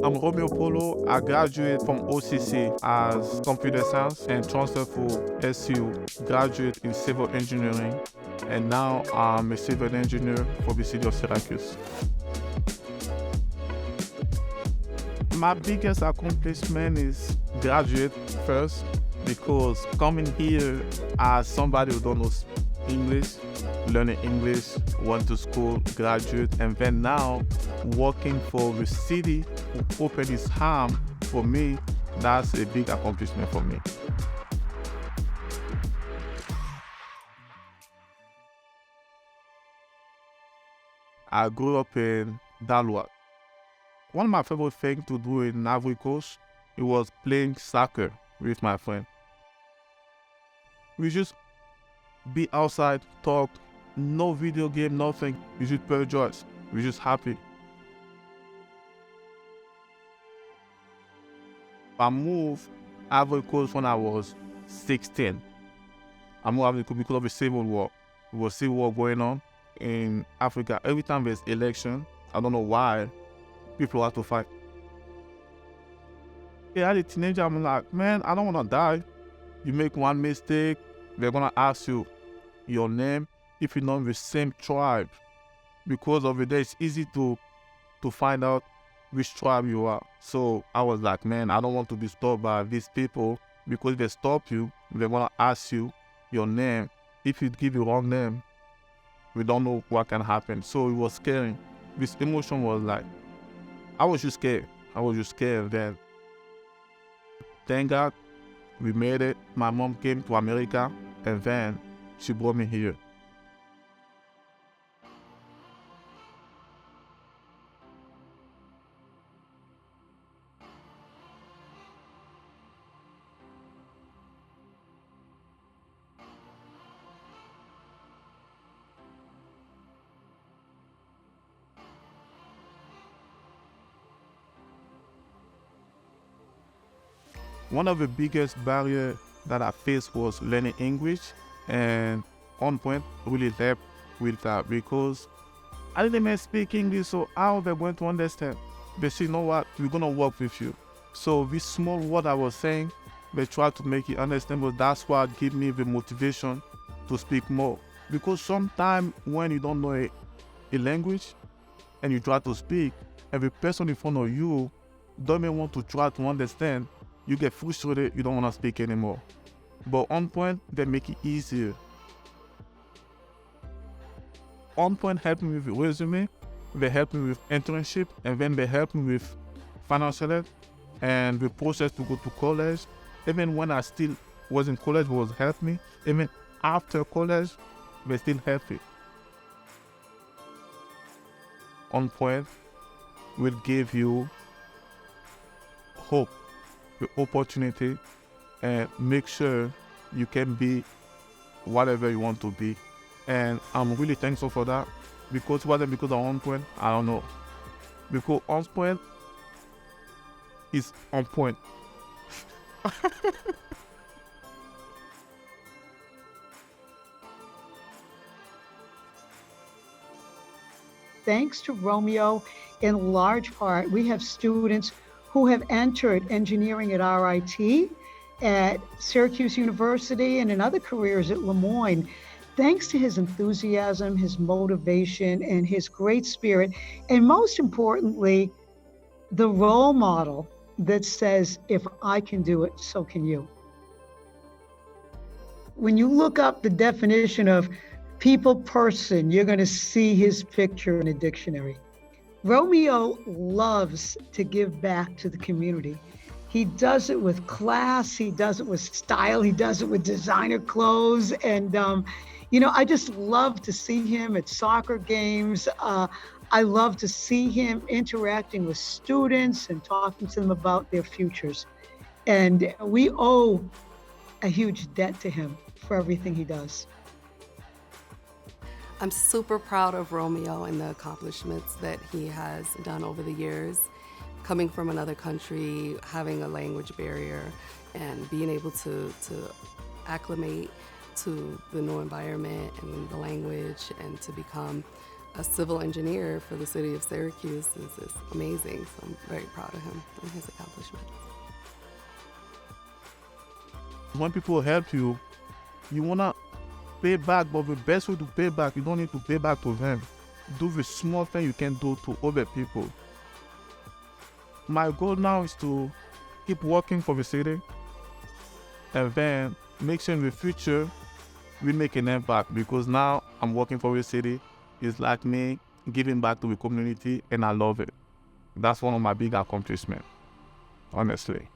I'm Romeo Kpolo. I graduated from OCC as computer science and transferred for SU, graduate in civil engineering, and now I'm a civil engineer for the City of Syracuse. My biggest accomplishment is graduate first, because coming here as somebody who don't know English, learning English, went to school, graduate, and then now working for the city who opened his arm for me, that's a big accomplishment for me. I grew up in Dallas. One of my favorite things to do in Ivory Coast, it was playing soccer with my friend. We just be outside, talk, no video game, nothing. We just play joys. We're just happy. I moved Ivory Coast when I was 16. I moved Ivory Coast because of the civil war. There was civil war going on in Africa. Every time there's election, I don't know why, people have to fight. Yeah, as a teenager, I'm like, man, I don't want to die. You make one mistake, they're going to ask you your name if you're not in the same tribe. Because of it, it's easy to find out which tribe you are. So I was like, man, I don't want to be stopped by these people, because if they stop you, they're going to ask you your name. If you give the wrong name, we don't know what can happen. So it was scary. This emotion was like, I was just scared. Then, thank God, we made it. My mom came to America, and then she brought me here. One of the biggest barriers that I faced was learning English, and on point really helped with that, because I didn't even speak English, so how they going to understand? They say, you know what, we're going to work with you. So this small word I was saying, they try to make it understandable. That's what gave me the motivation to speak more. Because sometimes when you don't know a language and you try to speak, and the person in front of you don't even want to try to understand, you get frustrated, you don't want to speak anymore. But on point, they make it easier. On point helped me with resume, they helped me with internship, and then they helped me with financial aid and the process to go to college. Even when I still was in college, was helped me. Even after college, they still help me. On point will give you hope, the opportunity, and make sure you can be whatever you want to be. And I'm really thankful for that, because it wasn't because of On Point, I don't know. Because On Point is on point. Thanks to Romeo, in large part, we have students who have entered engineering at RIT, at Syracuse University, and in other careers at Lemoyne. Thanks to his enthusiasm, his motivation, and his great spirit, and most importantly, the role model that says, if I can do it, so can you. When you look up the definition of people person, you're going to see his picture in a dictionary. Romeo loves to give back to the community. He does it with class, he does it with style, he does it with designer clothes. And, I just love to see him at soccer games. I love to see him interacting with students and talking to them about their futures. And we owe a huge debt to him for everything he does. I'm super proud of Romeo and the accomplishments that he has done over the years. Coming from another country, having a language barrier, and being able to acclimate to the new environment and the language, and to become a civil engineer for the City of Syracuse is amazing. So I'm very proud of him and his accomplishments. When people help you, you wanna pay back, but the best way to pay back, you don't need to pay back to them. Do the small thing you can do to other people. My goal now is to keep working for the city and then make sure in the future we make an impact, because now I'm working for the city. It's like me giving back to the community, and I love it. That's one of my big accomplishments, honestly.